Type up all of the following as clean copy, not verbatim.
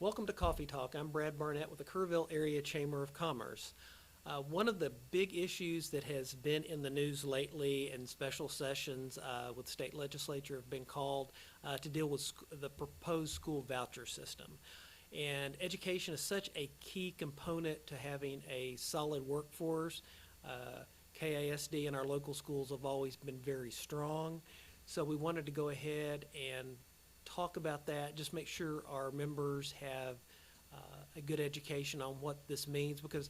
Welcome to Coffee Talk. I'm Brad Barnett with the Kerrville Area Chamber of Commerce. One of the big issues that has been in the news lately and special sessions with the state legislature have been called to deal with the proposed school voucher system. And education is such a key component to having a solid workforce. KISD and our local schools have always been very strong. So we wanted to go ahead and talk about that, just make sure our members have a good education on what this means, because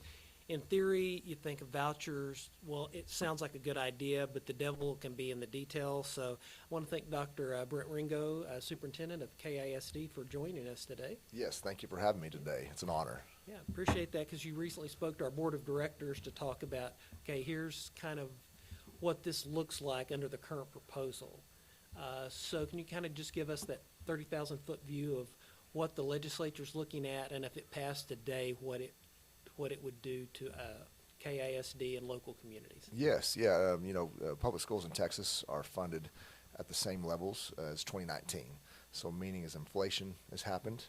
in theory, you think of vouchers, well, it sounds like a good idea, but the devil can be in the details. So I want to thank Dr. Brent Ringo, Superintendent of KISD, for joining us today. Yes, thank you for having me today. It's an honor. Yeah, appreciate that, because you recently spoke to our board of directors to talk about, okay, here's kind of what this looks like under the current proposal. So can you kind of just give us that 30,000-foot view of what the legislature's looking at, and if it passed today, what it would do to KISD and local communities? Yes, yeah. Public schools in Texas are funded at the same levels as 2019. So meaning as inflation has happened,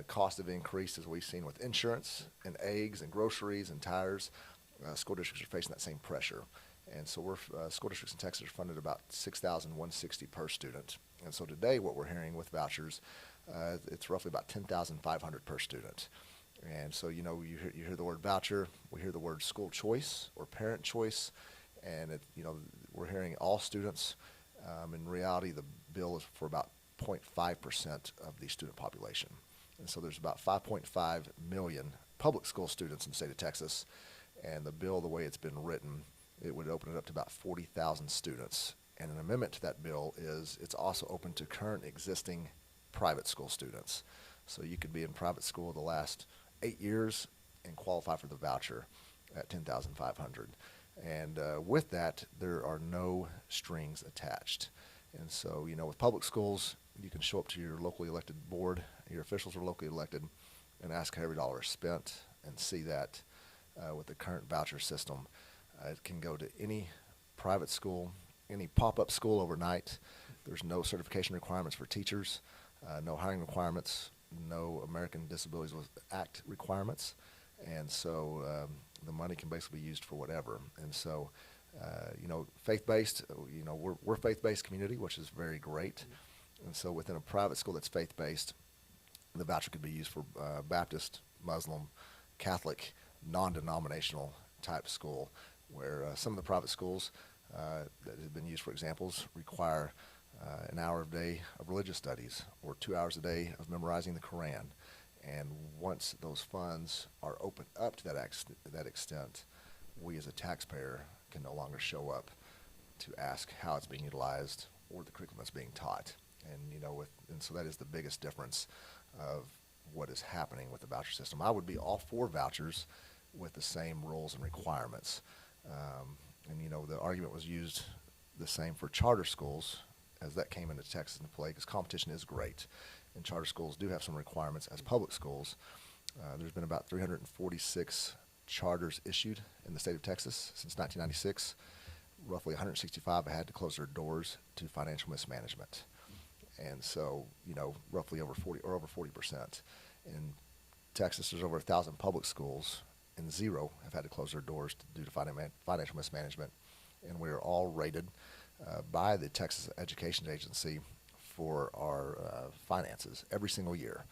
costs have increased as we've seen with insurance and eggs and groceries and tires. School districts are facing that same pressure. And so school districts in Texas are funded about $6,160 per student. And so today what we're hearing with vouchers, it's roughly about $10,500 per student. And so, you hear the word voucher, we hear the word school choice or parent choice, and we're hearing all students. In reality, the bill is for about 0.5% of the student population. And so there's about 5.5 million public school students in the state of Texas, and the bill, the way it's been written, it would open it up to about 40,000 students. And an amendment to that bill is it's also open to current existing private school students. So you could be in private school the last 8 years and qualify for the voucher at $10,500. And with that, there are no strings attached. And so, with public schools, you can show up to your locally elected board, your officials are locally elected, and ask how every dollar is spent, and see that with the current voucher system. It can go to any private school, any pop-up school overnight. There's no certification requirements for teachers, no hiring requirements, no American Disabilities Act requirements. And so the money can basically be used for whatever. And so, faith-based, we're a faith-based community, which is very great. And so within a private school that's faith-based, the voucher could be used for Baptist, Muslim, Catholic, non-denominational type school, where some of the private schools that have been used for examples require an hour a day of religious studies or 2 hours a day of memorizing the Quran. And once those funds are opened up to that extent, we as a taxpayer can no longer show up to ask how it's being utilized or the curriculum that's being taught. And so that is the biggest difference of what is happening with the voucher system. I would be all for vouchers with the same rules and requirements. The argument was used the same for charter schools as that came into Texas into play, because competition is great. And charter schools do have some requirements as public schools. There's been about 346 charters issued in the state of Texas since 1996. Roughly 165 have had to close their doors to financial mismanagement. And so, roughly over 40%. In Texas, there's over 1,000 public schools, and 0 have had to close their doors due to financial mismanagement. And we are all rated by the Texas Education Agency for our finances every single year.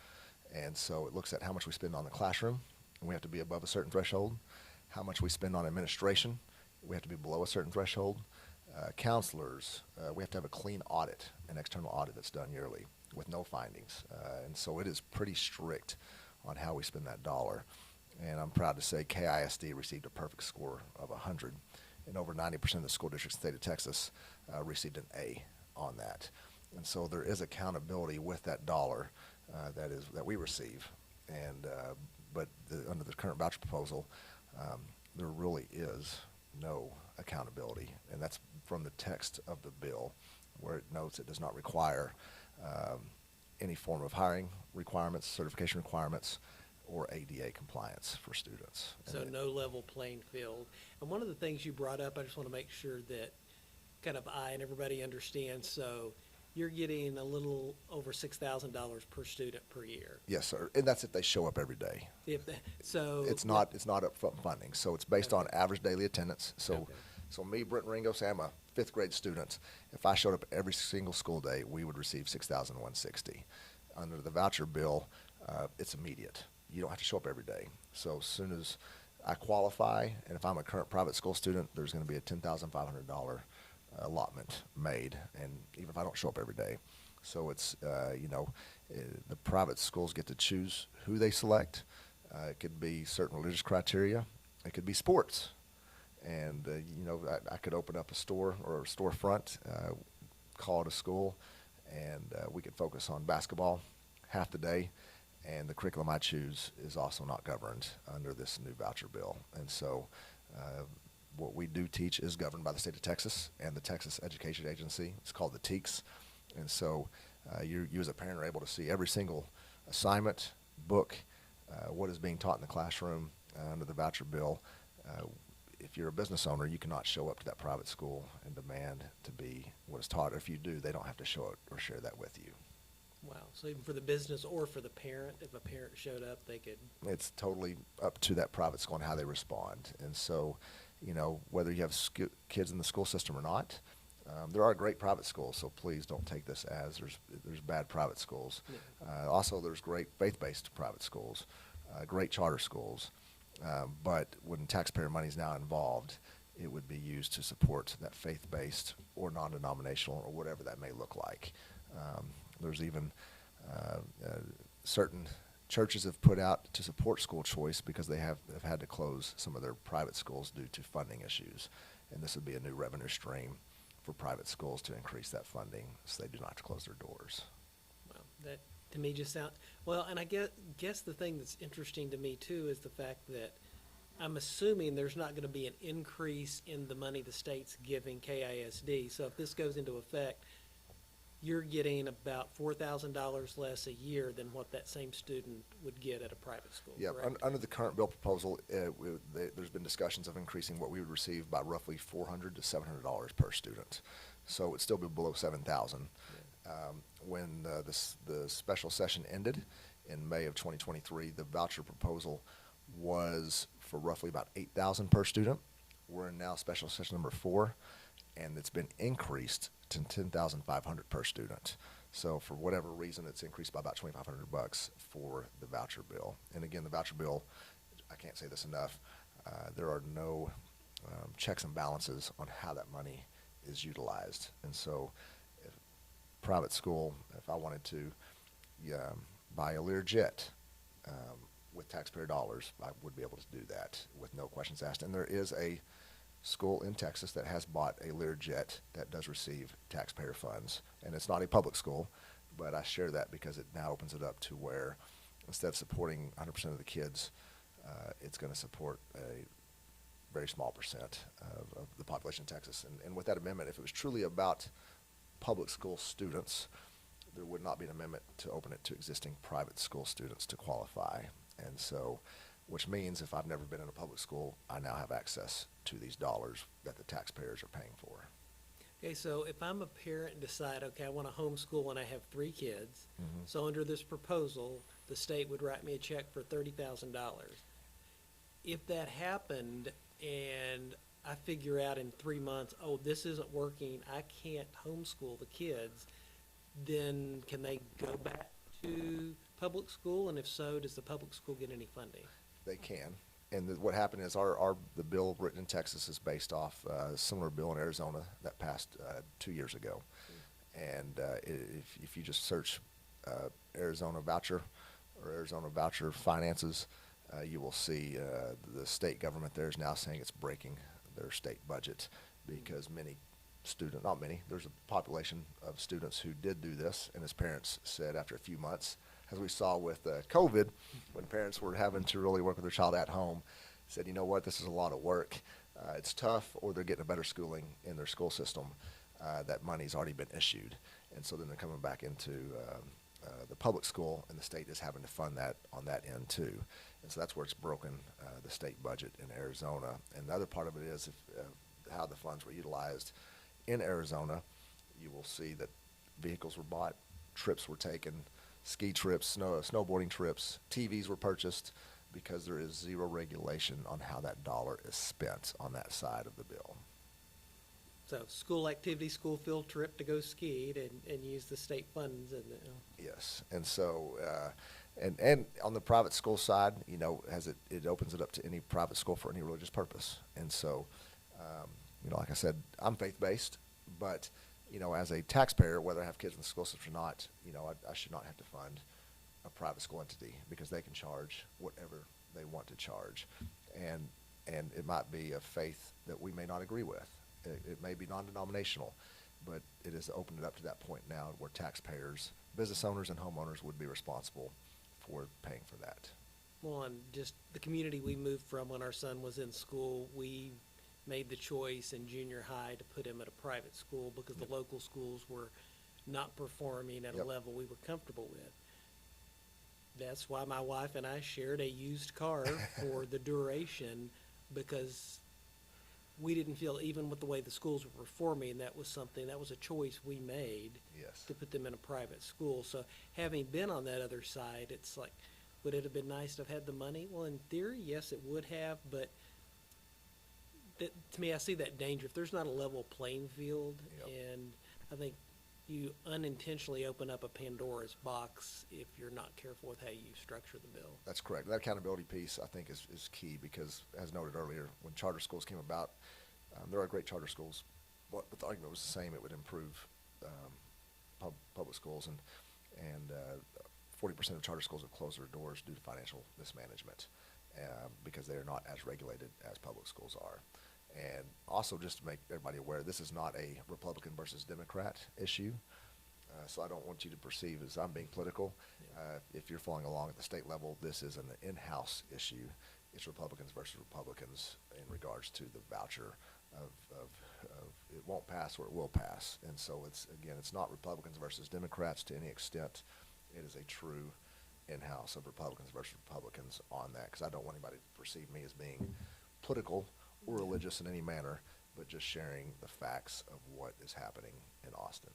And so it looks at how much we spend on the classroom, and we have to be above a certain threshold. How much we spend on administration, we have to be below a certain threshold. Counselors, we have to have a clean audit, an external audit that's done yearly with no findings. And so it is pretty strict on how we spend that dollar. And I'm proud to say KISD received a perfect score of 100, and over 90% of the school districts in the state of Texas received an A on that. And so there is accountability with that dollar that we receive. And but under the current voucher proposal, there really is no accountability, and that's from the text of the bill, where it notes it does not require any form of hiring requirements, certification requirements, or ADA compliance for students. So no level playing field. And one of the things you brought up, I just want to make sure that kind of I and everybody understands. So you're getting a little over $6,000 per student per year. Yes, sir. And that's if they show up every day. If the, so It's not upfront funding. So it's based on Okay. average daily attendance. So Okay. so me, Brent Ringo, say I'm a fifth grade student. If I showed up every single school day, we would receive 6,160. Under the voucher bill, it's immediate. You don't have to show up every day. So as soon as I qualify, and if I'm a current private school student, there's going to be a $10,500 allotment made, and even if I don't show up every day. So it's, the private schools get to choose who they select. It could be certain religious criteria. It could be sports. And, I could open up a store or a storefront, call it a school, and we could focus on basketball half the day. And the curriculum I choose is also not governed under this new voucher bill. And so what we do teach is governed by the state of Texas and the Texas Education Agency. It's called the TEKS. And so you as a parent are able to see every single assignment, book, what is being taught in the classroom under the voucher bill. If you're a business owner, you cannot show up to that private school and demand to be what is taught. If you do, they don't have to show it or share that with you. Wow. So even for the business or for the parent, if a parent showed up, they could. It's totally up to that private school and how they respond. And so, whether you have kids in the school system or not, there are great private schools. So please don't take this as there's bad private schools. Yeah. Also, there's great faith-based private schools, great charter schools. But when taxpayer money is now involved, it would be used to support that faith-based or non-denominational or whatever that may look like. There's even certain churches have put out to support school choice because they have had to close some of their private schools due to funding issues. And this would be a new revenue stream for private schools to increase that funding so they do not have to close their doors. Well, that to me just sound well, and I guess the thing that's interesting to me too is the fact that I'm assuming there's not going to be an increase in the money the state's giving KISD. So if this goes into effect, you're getting about $4,000 less a year than what that same student would get at a private school. Yeah, correct? under the current bill proposal, there's been discussions of increasing what we would receive by roughly $400 to $700 per student. So it'd still be below $7,000. When the special session ended in May of 2023, the voucher proposal was for roughly about $8,000 per student. We're in now special session number 4, and it's been increased to $10,500 per student. So for whatever reason, it's increased by about $2,500 for the voucher bill. And again, the voucher bill, I can't say this enough, there are no checks and balances on how that money is utilized. And so if private school, if I wanted to buy a Learjet with taxpayer dollars, I would be able to do that with no questions asked. And there is a school in Texas that has bought a Learjet that does receive taxpayer funds. And it's not a public school, but I share that because it now opens it up to where instead of supporting 100% of the kids, it's going to support a very small percent of the population in Texas. And with that amendment, if it was truly about public school students, there would not be an amendment to open it to existing private school students to qualify. And so, which means if I've never been in a public school, I now have access to these dollars that the taxpayers are paying for. Okay, so if I'm a parent and decide, okay, I want to homeschool and I have 3 kids, so under this proposal, the state would write me a check for $30,000. If that happened and I figure out in 3 months, oh, this isn't working, I can't homeschool the kids, then can they go back to public school? And if so, does the public school get any funding? They can. And what happened is the bill written in Texas is based off a similar bill in Arizona that passed 2 years ago. And if you just search Arizona voucher or Arizona voucher finances, you will see the state government there is now saying it's breaking their state budget because there's a population of students who did do this, and as parents said after a few months, as we saw with COVID, when parents were having to really work with their child at home, said, you know what, this is a lot of work. It's tough, or they're getting a better schooling in their school system. That money's already been issued. And so then they're coming back into the public school, and the state is having to fund that on that end too. And so that's where it's broken the state budget in Arizona. And the other part of it is how the funds were utilized in Arizona. You will see that vehicles were bought, trips were taken, ski trips, snowboarding trips, TVs were purchased, because there is zero regulation on how that dollar is spent on that side of the bill. So school activity, school field trip to go ski and use the state funds and, Yes, and so, and on the private school side, it opens it up to any private school for any religious purpose. And so, like I said, I'm faith-based, but, as a taxpayer, whether I have kids in the school system or not, I should not have to fund a private school entity, because they can charge whatever they want to charge. And it might be a faith that we may not agree with. It may be non-denominational, but it has opened it up to that point now where taxpayers, business owners, and homeowners would be responsible for paying for that. well, and just the community we moved from when our son was in school, we made the choice in junior high to put him at a private school because the local schools were not performing at a Yep. level we were comfortable with. That's why my wife and I shared a used car for the duration, because we didn't feel, even with the way the schools were performing, that was a choice we made Yes. to put them in a private school. So having been on that other side, it's like, would it have been nice to have had the money? Well, in theory, yes, it would have, but to me, I see that danger. If there's not a level playing field, Yep. and I think you unintentionally open up a Pandora's box if you're not careful with how you structure the bill. That's correct. That accountability piece, I think, is key, because, as noted earlier, when charter schools came about, there are great charter schools, but the argument was the same. It would improve public schools, and 40% of charter schools have closed their doors due to financial mismanagement, because they are not as regulated as public schools are. And also, just to make everybody aware, this is not a Republican versus Democrat issue. So I don't want you to perceive as I'm being political. If you're following along at the state level, this is an in-house issue. It's Republicans versus Republicans in regards to the voucher of it won't pass or it will pass. And so it's not Republicans versus Democrats to any extent. It is a true in-house of Republicans versus Republicans on that, because I don't want anybody to perceive me as being political or religious in any manner, but just sharing the facts of what is happening in Austin.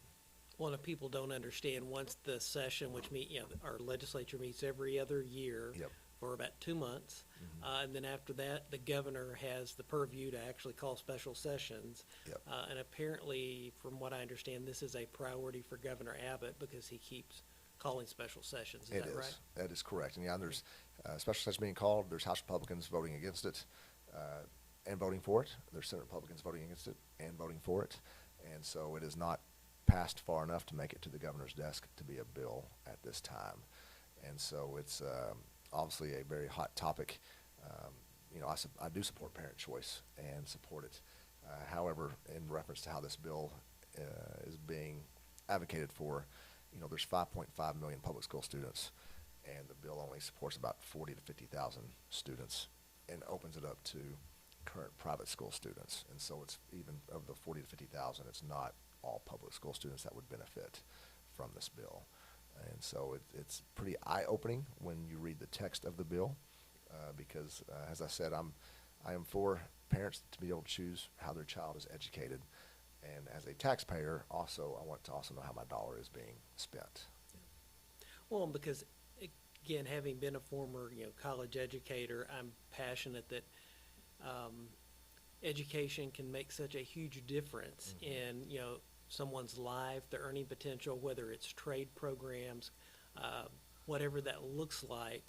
Well, if people don't understand, once the session, which our legislature meets every other year Yep. for about 2 months, and then after that, the governor has the purview to actually call special sessions. Yep. And apparently, from what I understand, this is a priority for Governor Abbott because he keeps calling special sessions. Is It that is. right? That is correct. And there's special session being called. There's House Republicans voting against it and voting for it. There's Senate Republicans voting against it and voting for it. And so it is not passed far enough to make it to the governor's desk to be a bill at this time. And so it's obviously a very hot topic. I do support parent choice and support it. However, in reference to how this bill is being advocated for, there's 5.5 million public school students, and the bill only supports about 40 to 50,000 students and opens it up to current private school students. And so it's, even of the 40 to 50,000, it's not all public school students that would benefit from this bill. And so it's pretty eye-opening when you read the text of the bill, because, as I said, I am for parents to be able to choose how their child is educated. And as a taxpayer, also, I want to also know how my dollar is being spent. Well, because, again, having been a former, college educator, I'm passionate that education can make such a huge difference in, someone's life, their earning potential, whether it's trade programs, whatever that looks like.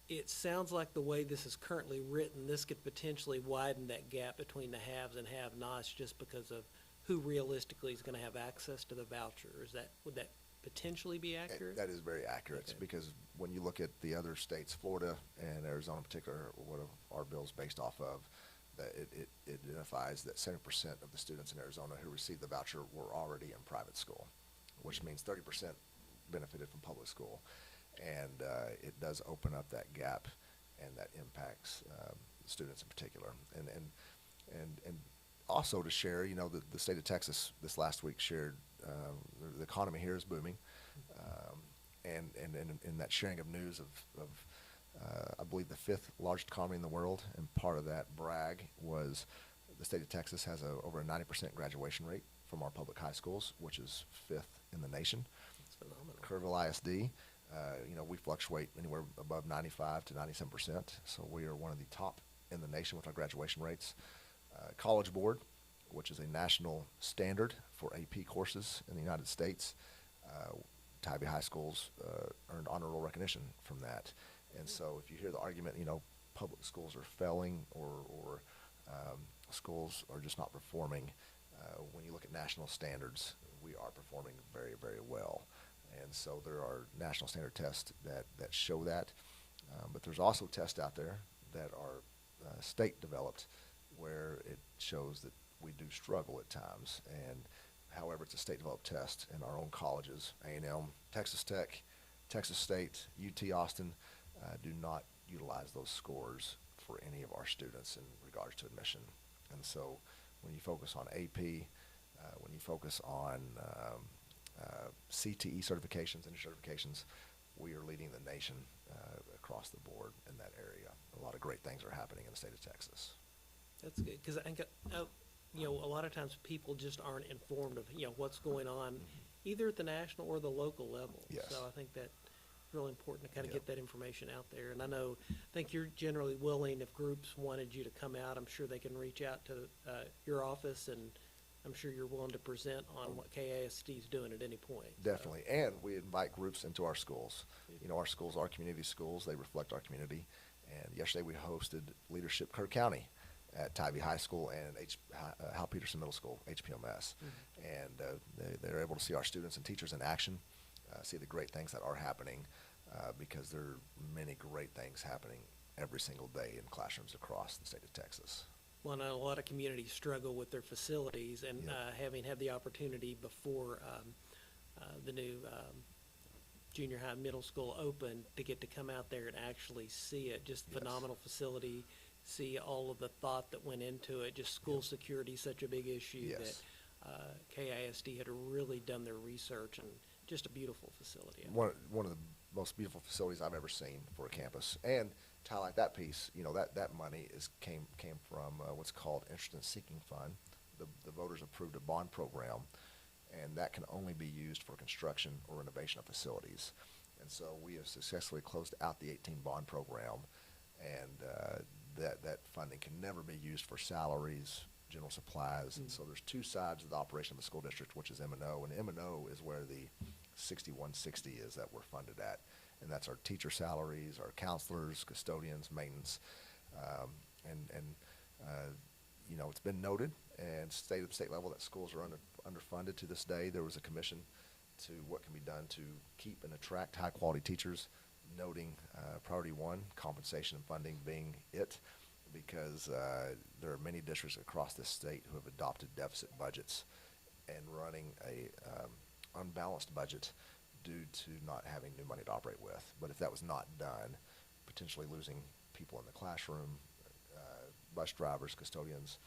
It sounds like the way this is currently written, this could potentially widen that gap between the haves and have-nots just because of who realistically is going to have access to the voucher. Would that potentially be accurate? That is very accurate, Okay. because when you look at the other states, Florida and Arizona in particular, what our bill's based off of, that it identifies that 70% of the students in Arizona who received the voucher were already in private school, which means 30% benefited from public school. And it does open up that gap, and that impacts students in particular. And also to share, the state of Texas this last week shared the economy here is booming, and in that sharing of news of I believe the 5th largest economy in the world, and part of that brag was the state of Texas has over a 90% graduation rate from from our public high schools, which is 5th in the nation. It's phenomenal. Kerrville ISD, we fluctuate anywhere above 95 to 97%, so we are one of the top in the nation with our graduation rates. College Board, which is a national standard for AP courses in the United States, Tybee High Schools earned honorable recognition from that. And so if you hear the argument, public schools are failing or schools are just not performing, when you look at national standards, we are performing very, very well. And so there are national standard tests that show that. But there's also tests out there that are state developed where it shows that we do struggle at times. And however, it's a state developed test in our own colleges, A&M, Texas Tech, Texas State, UT Austin, do not utilize those scores for any of our students in regards to admission. And so when you focus on AP, when you focus on CTE certifications, industry certifications, we are leading the nation across the board in that area. A lot of great things are happening in the state of Texas. That's good, because I think, a lot of times people just aren't informed of, what's going on, either at the national or the local level. Yes. So I think that's really important to kind of Yep. get that information out there. And I think you're generally willing, if groups wanted you to come out, I'm sure they can reach out to your office, and I'm sure you're willing to present on what KASD is doing at any point. Definitely, and we invite groups into our schools. Our schools are community schools. They reflect our community. And yesterday we hosted Leadership Kerr County at Tybee High School and Hal Peterson Middle School, HPMS. And they're able to see our students and teachers in action, see the great things that are happening, because there are many great things happening every single day in classrooms across the state of Texas. Well, I know a lot of communities struggle with their facilities, and Yep. Having had the opportunity before the new junior high, middle school opened, to get to come out there and actually see it, just Yes. phenomenal facility, see all of the thought that went into it, just school security is such a big issue Yes. that KISD had really done their research, and just a beautiful facility. One of the most beautiful facilities I've ever seen for a campus. And to highlight that piece, that money came from what's called Interest in Seeking Fund. The voters approved a bond program, and that can only be used for construction or renovation of facilities. And so we have successfully closed out the 18 bond program, and that funding can never be used for salaries, general supplies. And so there's two sides of the operation of the school district, which is M&O, and M&O is where the 6160 is that we're funded at. And that's our teacher salaries, our counselors, custodians, maintenance. It's been noted and state level that schools are underfunded to this day. There was a commission to what can be done to keep and attract high quality teachers, noting priority one, compensation and funding being it, because there are many districts across this state who have adopted deficit budgets and running a unbalanced budget due to not having new money to operate with. But if that was not done, potentially losing people in the classroom, bus drivers, custodians,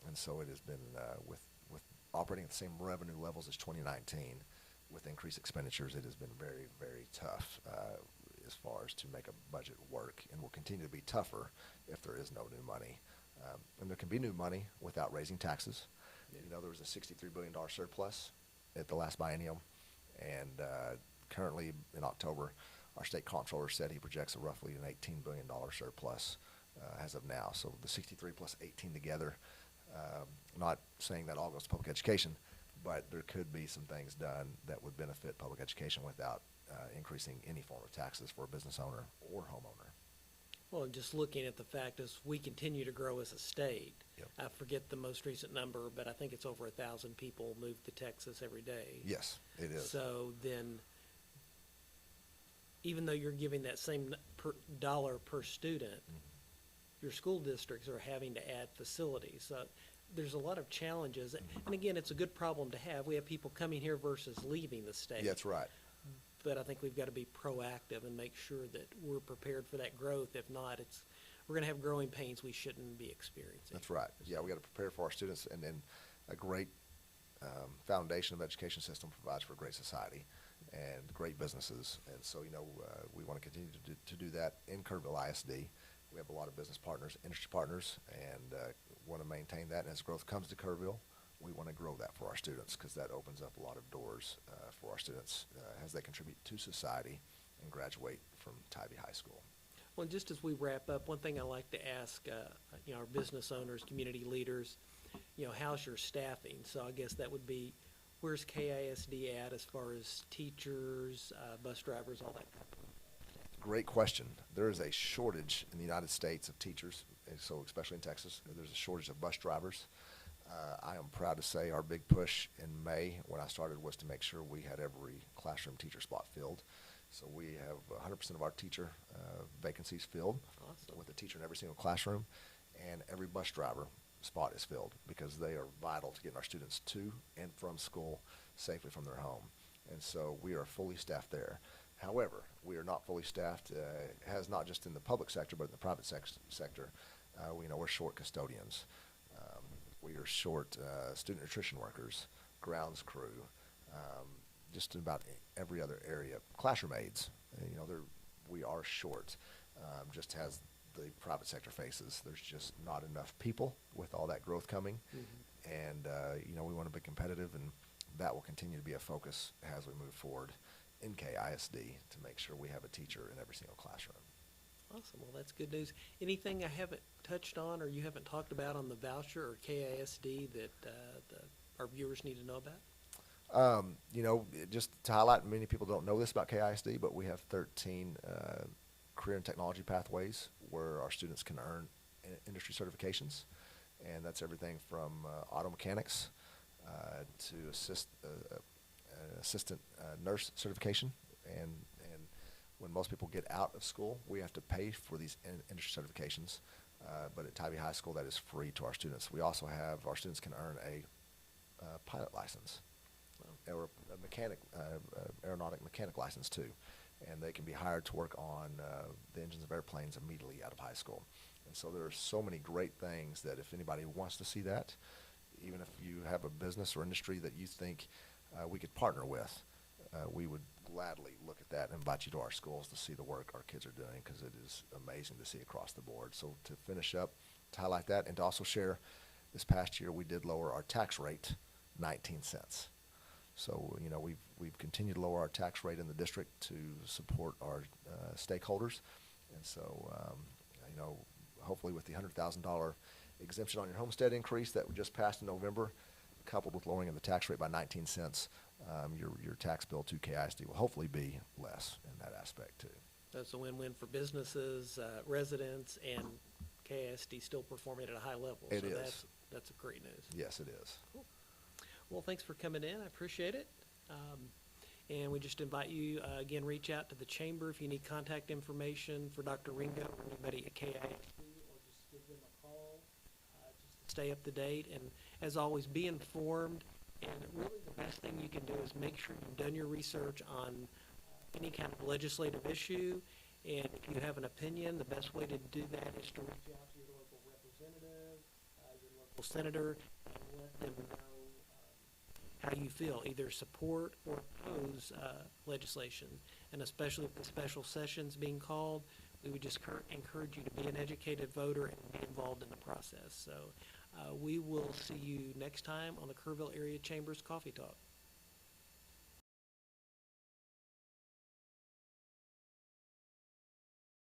and so it has been with operating at the same revenue levels as 2019 with increased expenditures. It has been very, very tough as far as to make a budget work, and will continue to be tougher if there is no new money. And there can be new money without raising taxes. Yeah. There was a $63 billion surplus at the last biennium, and currently in October, our state comptroller said he projects a roughly an $18 billion surplus as of now. So the 63 plus 18 together, not saying that all goes to public education, but there could be some things done that would benefit public education without increasing any form of taxes for a business owner or homeowner. Well, and just looking at the fact as we continue to grow as a state, Yep. I forget the most recent number, but I think it's over 1,000 people move to Texas every day. Yes, it is. So then, even though you're giving that same dollar per student, your school districts are having to add facilities. So there's a lot of challenges. And again, it's a good problem to have. We have people coming here versus leaving the state. Yeah, that's right. But I think we've got to be proactive and make sure that we're prepared for that growth. If not, we're going to have growing pains we shouldn't be experiencing. That's right. Yeah, we got to prepare for our students, and then a great foundation of education system provides for a great society and great businesses. And so, we want to continue to do that in Kerrville ISD. We have a lot of business partners, industry partners, and want to maintain that. And as growth comes to Kerrville, we want to grow that for our students because that opens up a lot of doors for our students as they contribute to society and graduate from Tybee High School. Well, just as we wrap up, one thing I like to ask, our business owners, community leaders, how's your staffing? So I guess that would be, where's KISD at as far as teachers, bus drivers, all that? Great question. There is a shortage in the United States of teachers, and so especially in Texas. There's a shortage of bus drivers. I am proud to say our big push in May when I started was to make sure we had every classroom teacher spot filled. So we have 100% of our teacher vacancies filled. Awesome. With a teacher in every single classroom, and every bus driver spot is filled because they are vital to getting our students to and from school safely from their home. And so we are fully staffed there. However, we are not fully staffed, has not just in the public sector, but in the private sector. We're short custodians. We are short student nutrition workers, grounds crew, just in about every other area. Classroom aides, we are short, just as the private sector faces. There's just not enough people with all that growth coming. Mm-hmm. And, we want to be competitive, and that will continue to be a focus as we move forward in KISD to make sure we have a teacher in every single classroom. Awesome. Well, that's good news. Anything I haven't touched on or you haven't talked about on the voucher or KISD that our viewers need to know about? Just to highlight, many people don't know this about KISD, but we have 13 career and technology pathways where our students can earn industry certifications, and that's everything from auto mechanics to assistant nurse certification, and when most people get out of school, we have to pay for these industry certifications, but at Tybee High School that is free to our students. We also have, our students can earn a pilot license. Wow. Or a aeronautic mechanic license too, and they can be hired to work on the engines of airplanes immediately out of high school. And so there are so many great things that if anybody wants to see that, even if you have a business or industry that you think we could partner with, we would gladly look at that and invite you to our schools to see the work our kids are doing, because it is amazing to see across the board. So to finish up, to highlight that, and to also share, this past year we did lower our tax rate 19 cents. So, we've continued to lower our tax rate in the district to support our stakeholders. And so, hopefully with the $100,000 exemption on your homestead increase that we just passed in November, coupled with lowering of the tax rate by 19 cents, your tax bill to KISD will hopefully be less in that aspect too. That's a win-win for businesses, residents, and KISD still performing at a high level. It is. That's a great news. Yes, it is. Cool. Well, thanks for coming in. I appreciate it. And we just invite you, again, reach out to the chamber if you need contact information for Dr. Ringo or anybody at KISD, or just give them a call just to stay up to date. And as always, be informed. And really the best thing you can do is make sure you've done your research on any kind of legislative issue. And if you have an opinion, the best way to do that is to reach out to your local representative, your local senator, and let them know how you feel, either support or oppose legislation. And especially with the special sessions being called, we would just encourage you to be an educated voter and be involved in the process. So we will see you next time on the Kerrville Area Chamber's Coffee Talk.